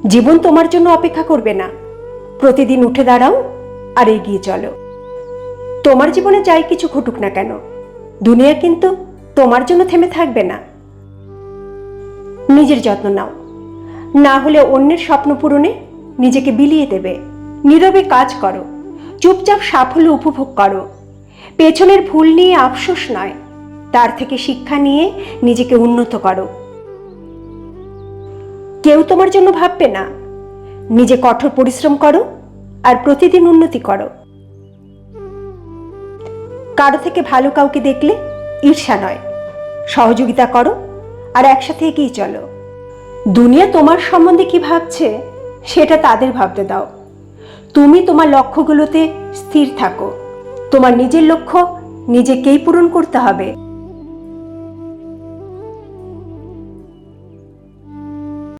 জীবন তোমার জন্য অপেক্ষা করবে না। প্রতিদিন উঠে দাঁড়াও আর এগিয়ে চলো। তোমার জীবনে যাই কিছু ঘটুক না কেন, দুনিয়া কিন্তু তোমার জন্য থেমে থাকবে না। নিজের যত্ন নাও, না হলে অন্যের স্বপ্ন পূরণে নিজেকে বিলিয়ে দেবে। নীরবে কাজ করো, চুপচাপ সাফল্য উপভোগ করো। পেছনের ভুল নিয়ে আফসোস নয়, তার থেকে শিক্ষা নিয়ে নিজেকে উন্নত করো। কেউ তোমার জন্য ভাববে না। নিজে কঠোর পরিশ্রম করো আর প্রতিদিন উন্নতি করো। কারো থেকে ভালো কাউকে দেখলে ঈর্ষা নয়, সহযোগিতা করো আর একসাথে এগিয়ে চলো। দুনিয়া তোমার সম্বন্ধে কি ভাবছে সেটা তাদের ভাবতে দাও। তুমি তোমার লক্ষ্যগুলোতে স্থির থাকো। তোমার নিজের লক্ষ্য নিজেকেই পূরণ করতে হবে।